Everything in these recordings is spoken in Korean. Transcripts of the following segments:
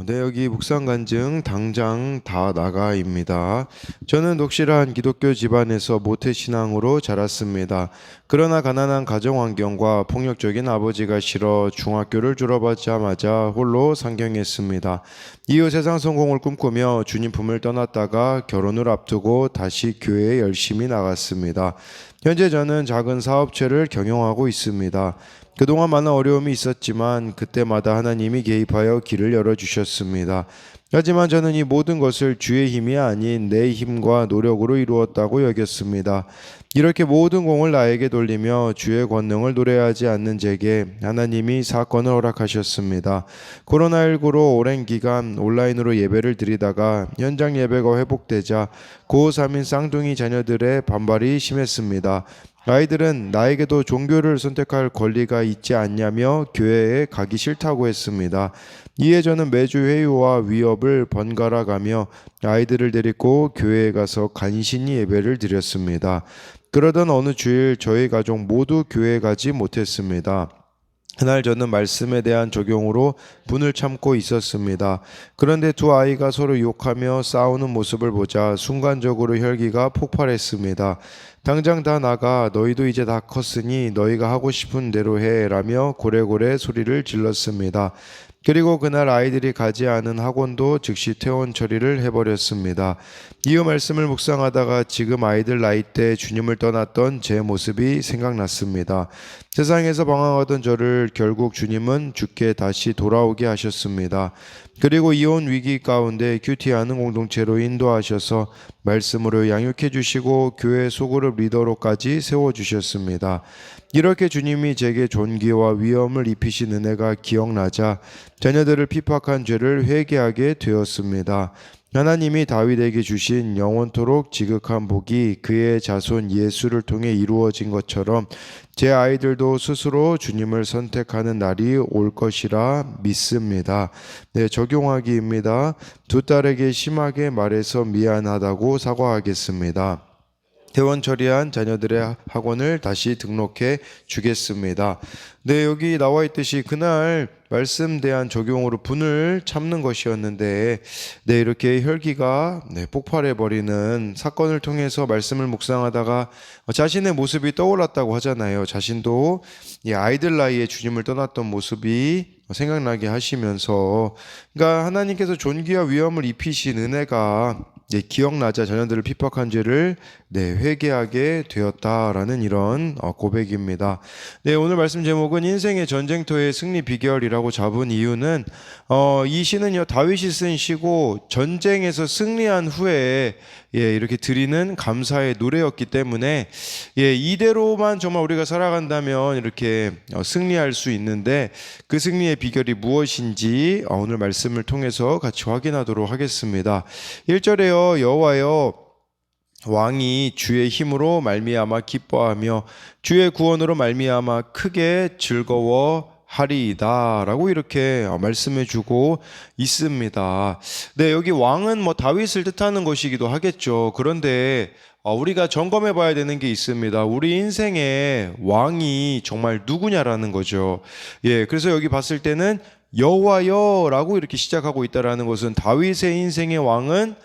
네, 여기 묵상간증 당장 다 나가입니다. 저는 독실한 기독교 집안에서 모태신앙으로 자랐습니다. 그러나 가난한 가정 환경과 폭력적인 아버지가 싫어 중학교를 졸업하자마자 홀로 상경했습니다. 이후 세상 성공을 꿈꾸며 주님 품을 떠났다가 결혼을 앞두고 다시 교회에 열심히 나갔습니다. 현재 저는 작은 사업체를 경영하고 있습니다. 그동안 많은 어려움이 있었지만 그때마다 하나님이 개입하여 길을 열어주셨습니다. 하지만 저는 이 모든 것을 주의 힘이 아닌 내 힘과 노력으로 이루었다고 여겼습니다. 이렇게 모든 공을 나에게 돌리며 주의 권능을 노래하지 않는 제게 하나님이 사건을 허락하셨습니다. 코로나19로 오랜 기간 온라인으로 예배를 드리다가 현장 예배가 회복되자 고3인 쌍둥이 자녀들의 반발이 심했습니다. 아이들은 나에게도 종교를 선택할 권리가 있지 않냐며 교회에 가기 싫다고 했습니다. 이에 저는 매주 회유와 위협을 번갈아 가며 아이들을 데리고 교회에 가서 간신히 예배를 드렸습니다. 그러던 어느 주일 저희 가족 모두 교회에 가지 못했습니다. 그날 저는 말씀에 대한 적용으로 분을 참고 있었습니다. 그런데 두 아이가 서로 욕하며 싸우는 모습을 보자 순간적으로 혈기가 폭발했습니다. 당장 다 나가, 너희도 이제 다 컸으니 너희가 하고 싶은 대로 해 라며 고래고래 소리를 질렀습니다. 그리고 그날 아이들이 가지 않은 학원도 즉시 퇴원 처리를 해버렸습니다. 이후 말씀을 묵상하다가 지금 아이들 나이때 주님을 떠났던 제 모습이 생각났습니다. 세상에서 방황하던 저를 결국 주님은 주께 다시 돌아오게 하셨습니다. 그리고 이혼 위기 가운데 큐티하는 공동체로 인도하셔서 말씀으로 양육해 주시고 교회 소그룹 리더로까지 세워주셨습니다. 이렇게 주님이 제게 존귀와 위엄을 입히신 은혜가 기억나자 자녀들을 핍박한 죄를 회개하게 되었습니다. 하나님이 다윗에게 주신 영원토록 지극한 복이 그의 자손 예수를 통해 이루어진 것처럼 제 아이들도 스스로 주님을 선택하는 날이 올 것이라 믿습니다. 네, 적용하기입니다. 두 딸에게 심하게 말해서 미안하다고 사과하겠습니다. 퇴원 처리한 자녀들의 학원을 다시 등록해 주겠습니다. 네, 여기 나와 있듯이 그날 말씀 대한 적용으로 분을 참는 것이었는데, 네, 이렇게 혈기가 폭발해 버리는 사건을 통해서 말씀을 묵상하다가 자신의 모습이 떠올랐다고 하잖아요. 자신도 이 아이들 나이에 주님을 떠났던 모습이 생각나게 하시면서, 그러니까 하나님께서 존귀와 위엄을 입히신 은혜가 기억나자 자녀들을 핍박한 죄를 회개하게 되었다라는 이런 고백입니다. 네, 오늘 말씀 제목은 인생의 전쟁터의 승리 비결이라고 잡은 이유는 이 시는요 다윗이 쓴 시고 전쟁에서 승리한 후에 이렇게 드리는 감사의 노래였기 때문에 이대로만 정말 우리가 살아간다면 이렇게 승리할 수 있는데 그 승리의 비결이 무엇인지 오늘 말씀을 통해서 같이 확인하도록 하겠습니다. 1절에요 여호와여 왕이 주의 힘으로 말미암아 기뻐하며 주의 구원으로 말미암아 크게 즐거워하리이다 라고 이렇게 말씀해 주고 있습니다. 네, 여기 왕은 다윗을 뜻하는 것이기도 하겠죠. 그런데 우리가 점검해 봐야 되는 게 있습니다. 우리 인생의 왕이 정말 누구냐라는 거죠. 그래서 여기 봤을 때는 여호와여 라고 이렇게 시작하고 있다라는 것은 다윗의 인생의 왕은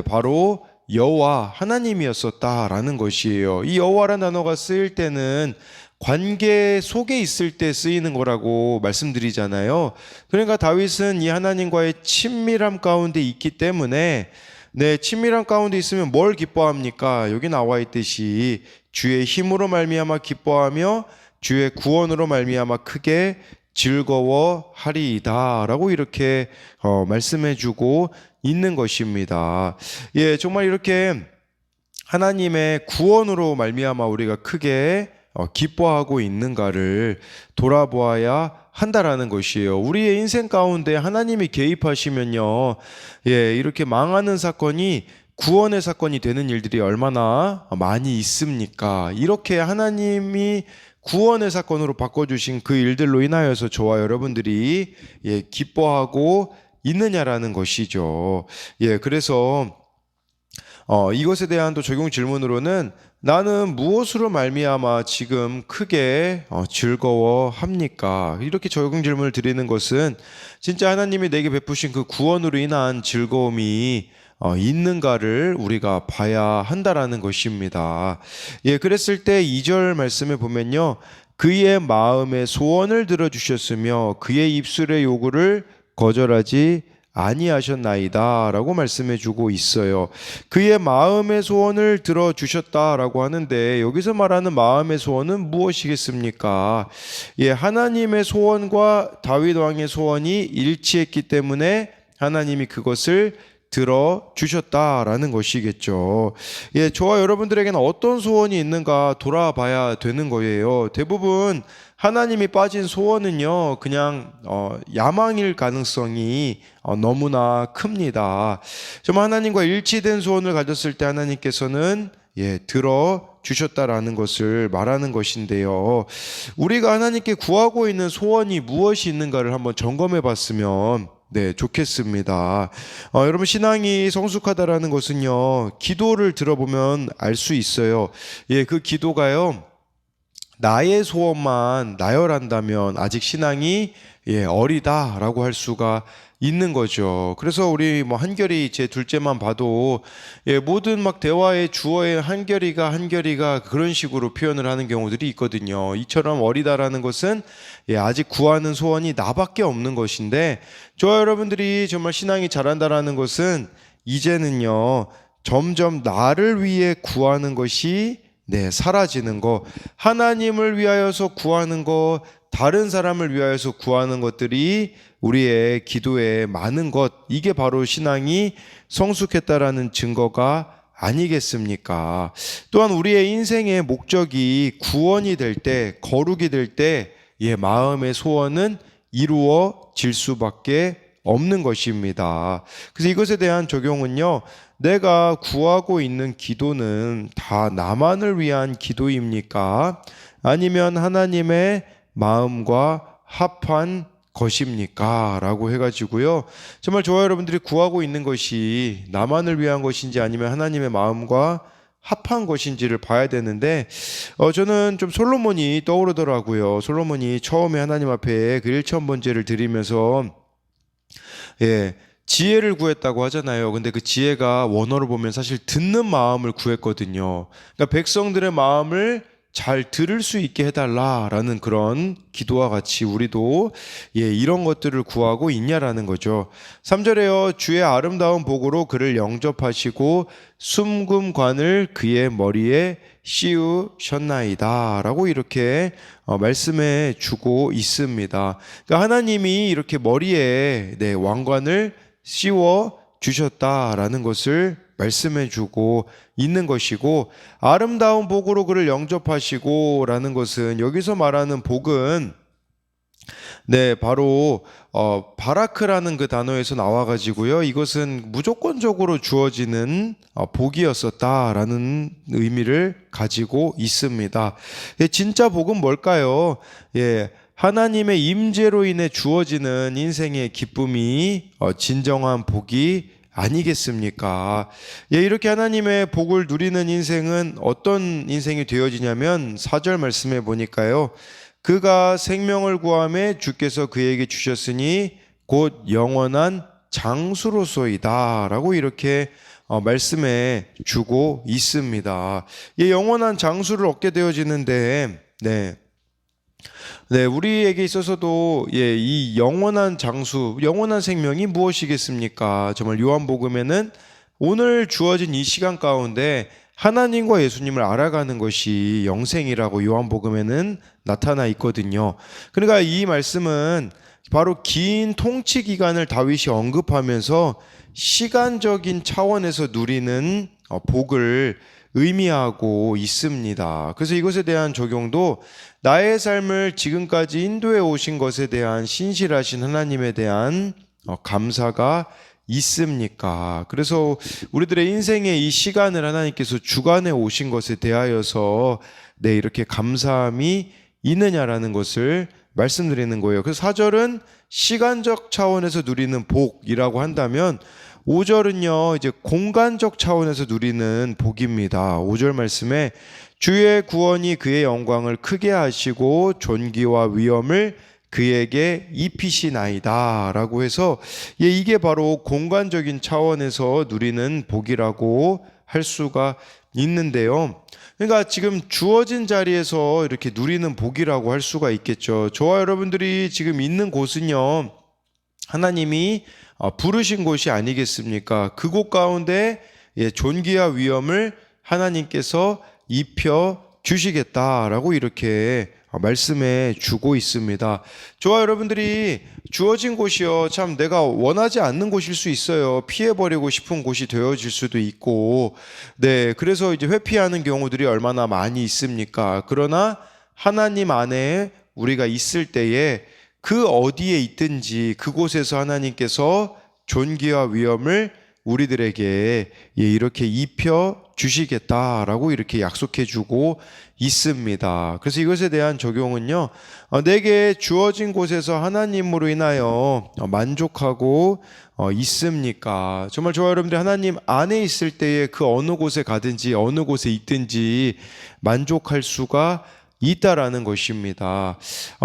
바로 여호와 하나님이었었다라는 것이에요. 이 여호와라는 단어가 쓰일 때는 관계 속에 있을 때 쓰이는 거라고 말씀드리잖아요. 그러니까 다윗은 이 하나님과의 친밀함 가운데 있기 때문에 친밀함 가운데 있으면 뭘 기뻐합니까? 여기 나와 있듯이 주의 힘으로 말미암아 기뻐하며 주의 구원으로 말미암아 크게 즐거워하리이다 라고 이렇게 말씀해주고 있는 것입니다. 정말 이렇게 하나님의 구원으로 말미암아 우리가 크게 기뻐하고 있는가를 돌아보아야 한다라는 것이에요. 우리의 인생 가운데 하나님이 개입하시면요, 이렇게 망하는 사건이 구원의 사건이 되는 일들이 얼마나 많이 있습니까? 이렇게 하나님이 구원의 사건으로 바꿔주신 그 일들로 인하여서 저와 여러분들이 기뻐하고 있느냐라는 것이죠. 그래서 이것에 대한 또 적용 질문으로는 나는 무엇으로 말미암아 지금 크게 즐거워합니까? 이렇게 적용 질문을 드리는 것은 진짜 하나님이 내게 베푸신 그 구원으로 인한 즐거움이 있는가를 우리가 봐야 한다라는 것입니다. 예, 그랬을 때 2절 말씀에 보면요. 그의 마음의 소원을 들어주셨으며 그의 입술의 요구를 거절하지 아니하셨나이다 라고 말씀해 주고 있어요. 그의 마음의 소원을 들어주셨다라고 하는데 여기서 말하는 마음의 소원은 무엇이겠습니까? 예, 하나님의 소원과 다윗 왕의 소원이 일치했기 때문에 하나님이 그것을 들어주셨다라는 것이겠죠. 예, 저와 여러분들에게는 어떤 소원이 있는가 돌아봐야 되는 거예요. 대부분 하나님이 빠진 소원은요, 그냥 야망일 가능성이 너무나 큽니다. 정말 하나님과 일치된 소원을 가졌을 때 하나님께서는 들어주셨다라는 것을 말하는 것인데요. 우리가 하나님께 구하고 있는 소원이 무엇이 있는가를 한번 점검해 봤으면 좋겠습니다. 여러분, 신앙이 성숙하다라는 것은요, 기도를 들어보면 알 수 있어요. 예, 그 기도가요, 나의 소원만 나열한다면 아직 신앙이 어리다라고 할 수가 있는 거죠. 그래서 우리 한결이 제 둘째만 봐도 모든 대화의 주어의 한결이가 그런 식으로 표현을 하는 경우들이 있거든요. 이처럼 어리다라는 것은 아직 구하는 소원이 나밖에 없는 것인데, 저와 여러분들이 정말 신앙이 자란다라는 것은 이제는요, 점점 나를 위해 구하는 것이 사라지는 거, 하나님을 위하여서 구하는 거, 다른 사람을 위하여서 구하는 것들이 우리의 기도에 많은 것, 이게 바로 신앙이 성숙했다라는 증거가 아니겠습니까? 또한 우리의 인생의 목적이 구원이 될 때, 거룩이 될 때, 마음의 소원은 이루어질 수밖에 없는 것입니다. 그래서 이것에 대한 적용은요, 내가 구하고 있는 기도는 다 나만을 위한 기도입니까? 아니면 하나님의 마음과 합한 것입니까? 라고 해가지고요, 정말 저와 여러분들이 구하고 있는 것이 나만을 위한 것인지 아니면 하나님의 마음과 합한 것인지를 봐야 되는데, 저는 좀 솔로몬이 떠오르더라고요. 솔로몬이 처음에 하나님 앞에 그 1,000번제를 드리면서 지혜를 구했다고 하잖아요. 근데 그 지혜가 원어로 보면 사실 듣는 마음을 구했거든요. 그러니까 백성들의 마음을 잘 들을 수 있게 해달라라는 그런 기도와 같이 우리도 이런 것들을 구하고 있냐라는 거죠. 3절에요. 주의 아름다운 복으로 그를 영접하시고 숨금관을 그의 머리에 씌우셨나이다 라고 이렇게 말씀해 주고 있습니다. 그러니까 하나님이 이렇게 머리에 왕관을 씌워 주셨다라는 것을 말씀해 주고 있는 것이고, 아름다운 복으로 그를 영접하시고 라는 것은 여기서 말하는 복은 바로 바라크라는 그 단어에서 나와가지고요, 이것은 무조건적으로 주어지는 복이었었다라는 의미를 가지고 있습니다. 진짜 복은 뭘까요? 하나님의 임재로 인해 주어지는 인생의 기쁨이 진정한 복이 아니겠습니까? 이렇게 하나님의 복을 누리는 인생은 어떤 인생이 되어지냐면 4절 말씀해 보니까요, 그가 생명을 구하매 주께서 그에게 주셨으니 곧 영원한 장수로소이다 라고 이렇게 말씀해 주고 있습니다. 영원한 장수를 얻게 되어지는데 우리에게 있어서도 이 영원한 장수, 영원한 생명이 무엇이겠습니까? 정말 요한복음에는 오늘 주어진 이 시간 가운데 하나님과 예수님을 알아가는 것이 영생이라고 요한복음에는 나타나 있거든요. 그러니까 이 말씀은 바로 긴 통치 기간을 다윗이 언급하면서 시간적인 차원에서 누리는 복을 의미하고 있습니다. 그래서 이것에 대한 적용도 나의 삶을 지금까지 인도해 오신 것에 대한 신실하신 하나님에 대한 감사가 있습니까? 그래서 우리들의 인생의 이 시간을 하나님께서 주관해 오신 것에 대하여서 이렇게 감사함이 있느냐라는 것을 말씀드리는 거예요. 그래서 4절은 시간적 차원에서 누리는 복이라고 한다면 5절은요, 이제 공간적 차원에서 누리는 복입니다. 5절 말씀에 주의 구원이 그의 영광을 크게 하시고 존귀와 위엄을 그에게 입히시나이다 라고 해서 이게 바로 공간적인 차원에서 누리는 복이라고 할 수가 있는데요. 그러니까 지금 주어진 자리에서 이렇게 누리는 복이라고 할 수가 있겠죠. 저와 여러분들이 지금 있는 곳은요, 하나님이 부르신 곳이 아니겠습니까? 그곳 가운데 존귀와 위엄을 하나님께서 입혀 주시겠다라고 이렇게 말씀해 주고 있습니다. 저와 여러분들이 주어진 곳이요, 참 내가 원하지 않는 곳일 수 있어요. 피해버리고 싶은 곳이 되어질 수도 있고, 네, 그래서 이제 회피하는 경우들이 얼마나 많이 있습니까? 그러나 하나님 안에 우리가 있을 때에 그 어디에 있든지 그곳에서 하나님께서 존귀와 위엄을 우리들에게 이렇게 입혀 주시겠다라고 이렇게 약속해 주고 있습니다. 그래서 이것에 대한 적용은요, 내게 주어진 곳에서 하나님으로 인하여 만족하고 있습니까? 정말 저와 여러분들이 하나님 안에 있을 때에 그 어느 곳에 가든지 어느 곳에 있든지 만족할 수가 있다라는 것입니다.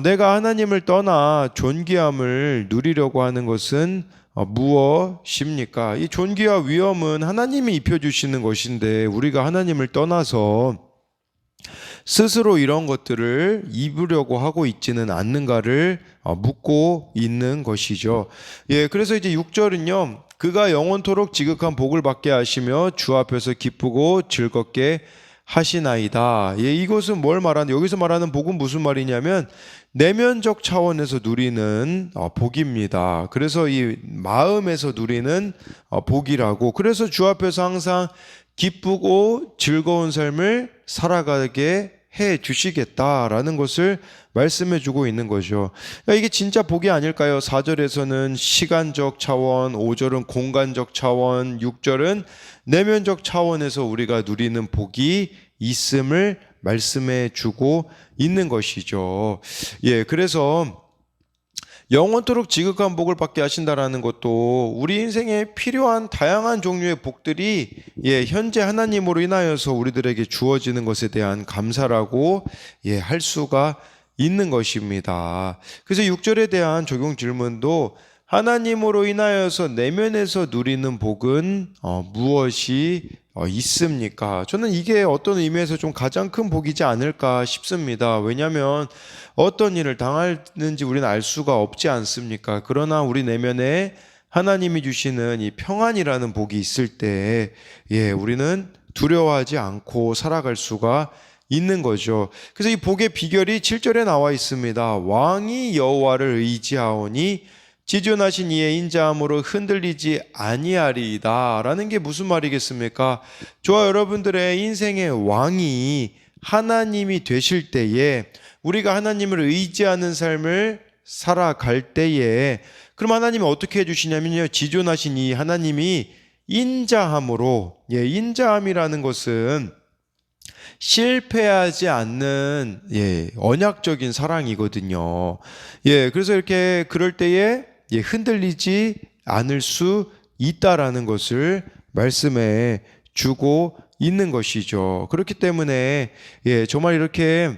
내가 하나님을 떠나 존귀함을 누리려고 하는 것은 무엇입니까? 이 존귀와 위엄은 하나님이 입혀주시는 것인데 우리가 하나님을 떠나서 스스로 이런 것들을 입으려고 하고 있지는 않는가를 묻고 있는 것이죠. 그래서 이제 6절은요, 그가 영원토록 지극한 복을 받게 하시며 주 앞에서 기쁘고 즐겁게 하시나이다. 이것은 뭘 말하는, 여기서 말하는 복은 무슨 말이냐면 내면적 차원에서 누리는 복입니다. 그래서 이 마음에서 누리는 복이라고. 그래서 주 앞에서 항상 기쁘고 즐거운 삶을 살아가게 해 주시겠다라는 것을 말씀해 주고 있는 거죠. 그러니까 이게 진짜 복이 아닐까요? 4절에서는 시간적 차원, 5절은 공간적 차원, 6절은 내면적 차원에서 우리가 누리는 복이 있음을 말씀해 주고 있는 것이죠. 그래서 영원토록 지극한 복을 받게 하신다라는 것도 우리 인생에 필요한 다양한 종류의 복들이 현재 하나님으로 인하여서 우리들에게 주어지는 것에 대한 감사라고 할 수가 있는 것입니다. 그래서 6절에 대한 적용 질문도 하나님으로 인하여서 내면에서 누리는 복은 무엇이 있습니까? 저는 이게 어떤 의미에서 좀 가장 큰 복이지 않을까 싶습니다. 왜냐하면 어떤 일을 당하는지 우리는 알 수가 없지 않습니까? 그러나 우리 내면에 하나님이 주시는 이 평안이라는 복이 있을 때 우리는 두려워하지 않고 살아갈 수가 있는 거죠. 그래서 이 복의 비결이 7절에 나와 있습니다. 왕이 여호와를 의지하오니 지존하신 이의 인자함으로 흔들리지 아니하리이다 라는 게 무슨 말이겠습니까? 저와 여러분들의 인생의 왕이 하나님이 되실 때에 우리가 하나님을 의지하는 삶을 살아갈 때에 그럼 하나님이 어떻게 해주시냐면요, 지존하신 이 하나님이 인자함으로, 인자함이라는 것은 실패하지 않는 언약적인 사랑이거든요. 그래서 이렇게 그럴 때에 흔들리지 않을 수 있다라는 것을 말씀해 주고 있는 것이죠. 그렇기 때문에 정말 이렇게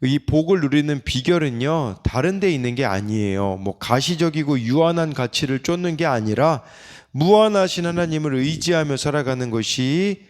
이 복을 누리는 비결은요, 다른 데 있는 게 아니에요. 뭐 가시적이고 유한한 가치를 쫓는 게 아니라 무한하신 하나님을 의지하며 살아가는 것이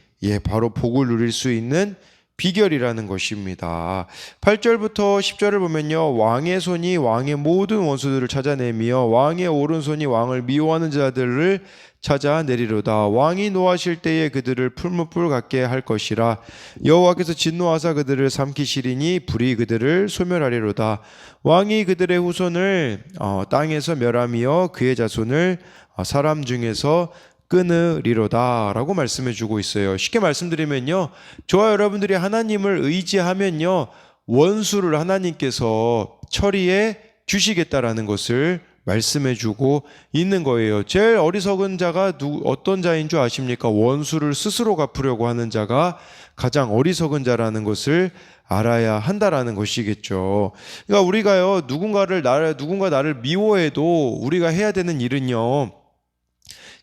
바로 복을 누릴 수 있는 비결이라는 것입니다. 8절부터 10절을 보면요, 왕의 손이 왕의 모든 원수들을 찾아내며 왕의 오른손이 왕을 미워하는 자들을 찾아내리로다. 왕이 노하실 때에 그들을 풀무불 같게 할 것이라. 여호와께서 진노하사 그들을 삼키시리니 불이 그들을 소멸하리로다. 왕이 그들의 후손을 땅에서 멸하며 그의 자손을 사람 중에서 끊으리로다 라고 말씀해 주고 있어요. 쉽게 말씀드리면요, 저와 여러분들이 하나님을 의지하면요, 원수를 하나님께서 처리해 주시겠다라는 것을 말씀해 주고 있는 거예요. 제일 어리석은 자가 어떤 자인 줄 아십니까? 원수를 스스로 갚으려고 하는 자가 가장 어리석은 자라는 것을 알아야 한다라는 것이겠죠. 그러니까 우리가요, 누군가 나를 미워해도 우리가 해야 되는 일은요,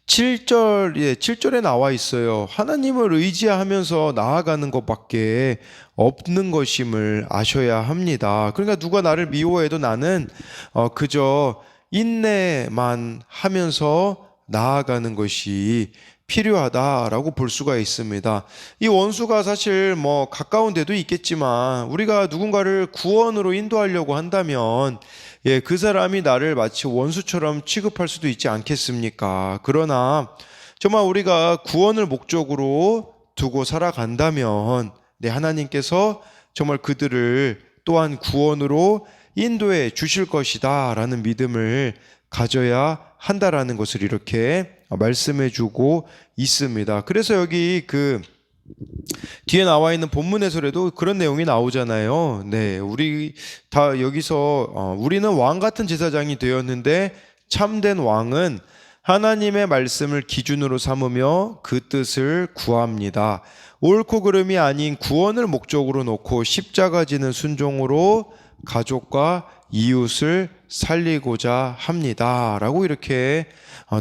칠절에 나와 있어요. 하나님을 의지하면서 나아가는 것밖에 없는 것임을 아셔야 합니다. 그러니까 누가 나를 미워해도 나는 그저 인내만 하면서 나아가는 것이 필요하다라고 볼 수가 있습니다. 이 원수가 사실 뭐 가까운 데도 있겠지만 우리가 누군가를 구원으로 인도하려고 한다면 그 사람이 나를 마치 원수처럼 취급할 수도 있지 않겠습니까? 그러나 정말 우리가 구원을 목적으로 두고 살아간다면 하나님께서 정말 그들을 또한 구원으로 인도해 주실 것이다 라는 믿음을 가져야 한다라는 것을 이렇게 말씀해 주고 있습니다. 그래서 여기 그 뒤에 나와 있는 본문에서라도 그런 내용이 나오잖아요. 우리 다 여기서 우리는 왕 같은 제사장이 되었는데 참된 왕은 하나님의 말씀을 기준으로 삼으며 그 뜻을 구합니다. 옳고 그름이 아닌 구원을 목적으로 놓고 십자가 지는 순종으로 가족과 이웃을 살리고자 합니다. 라고 이렇게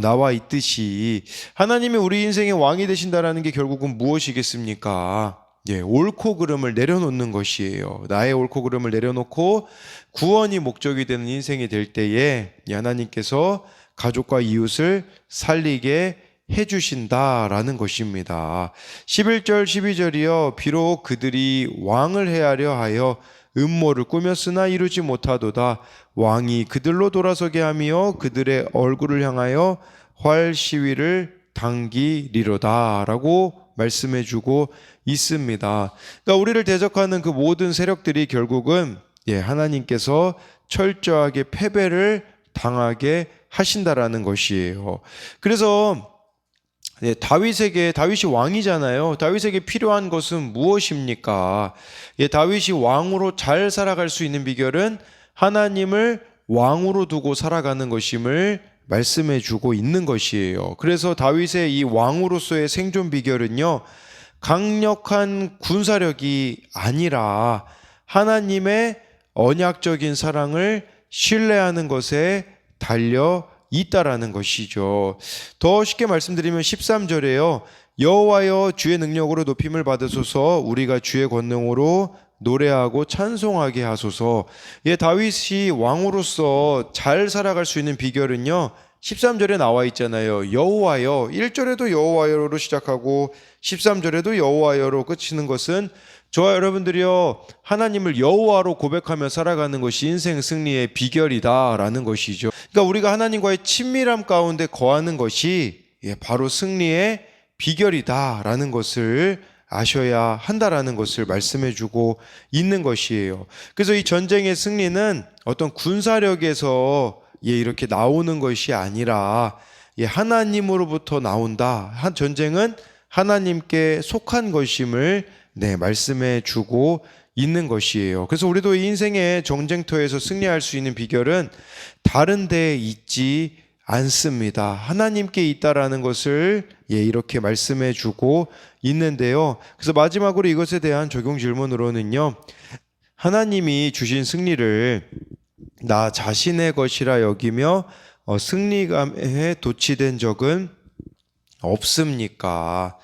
나와 있듯이 하나님이 우리 인생의 왕이 되신다라는 게 결국은 무엇이겠습니까? 옳고 그름을 내려놓는 것이에요. 나의 옳고 그름을 내려놓고 구원이 목적이 되는 인생이 될 때에 하나님께서 가족과 이웃을 살리게 해주신다라는 것입니다. 11절 12절이요 비록 그들이 왕을 헤아려 하여 음모를 꾸몄으나 이루지 못하도다. 왕이 그들로 돌아서게 하며 그들의 얼굴을 향하여 활 시위를 당기리로다 라고 말씀해 주고 있습니다. 그러니까 우리를 대적하는 그 모든 세력들이 결국은 하나님께서 철저하게 패배를 당하게 하신다라는 것이에요. 그래서 다윗이 왕이잖아요. 다윗에게 필요한 것은 무엇입니까? 다윗이 왕으로 잘 살아갈 수 있는 비결은 하나님을 왕으로 두고 살아가는 것임을 말씀해 주고 있는 것이에요. 그래서 다윗의 이 왕으로서의 생존 비결은요, 강력한 군사력이 아니라 하나님의 언약적인 사랑을 신뢰하는 것에 달려 있다라는 것이죠. 더 쉽게 말씀드리면 13절에요. 여호와여 주의 능력으로 높임을 받으소서 우리가 주의 권능으로 노래하고 찬송하게 하소서. 다윗이 왕으로서 잘 살아갈 수 있는 비결은요. 13절에 나와 있잖아요. 여호와여. 1절에도 여호와여로 시작하고 13절에도 여호와여로 끝이는 것은 저와 여러분들이요 하나님을 여호와로 고백하며 살아가는 것이 인생 승리의 비결이다라는 것이죠. 그러니까 우리가 하나님과의 친밀함 가운데 거하는 것이 바로 승리의 비결이다라는 것을 아셔야 한다라는 것을 말씀해 주고 있는 것이에요. 그래서 이 전쟁의 승리는 어떤 군사력에서 이렇게 나오는 것이 아니라 하나님으로부터 나온다. 전쟁은 하나님께 속한 것임을 말씀해 주고 있는 것이에요. 그래서 우리도 이 인생의 정쟁터에서 승리할 수 있는 비결은 다른 데에 있지 않습니다. 하나님께 있다라는 것을 이렇게 말씀해 주고 있는데요. 그래서 마지막으로 이것에 대한 적용 질문으로는요. 하나님이 주신 승리를 나 자신의 것이라 여기며 승리감에 도취된 적은 없습니까?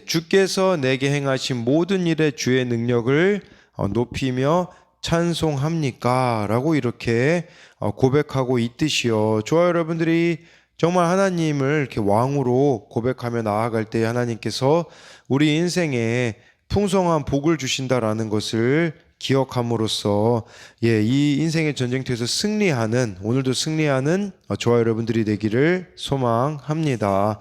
주께서 내게 행하신 모든 일에 주의 능력을 높이며 찬송합니까? 라고 이렇게 고백하고 있듯이요. 저와 여러분들이 정말 하나님을 이렇게 왕으로 고백하며 나아갈 때 하나님께서 우리 인생에 풍성한 복을 주신다라는 것을 기억함으로써 이 인생의 전쟁터에서 승리하는 오늘도 승리하는 저와 여러분들이 되기를 소망합니다.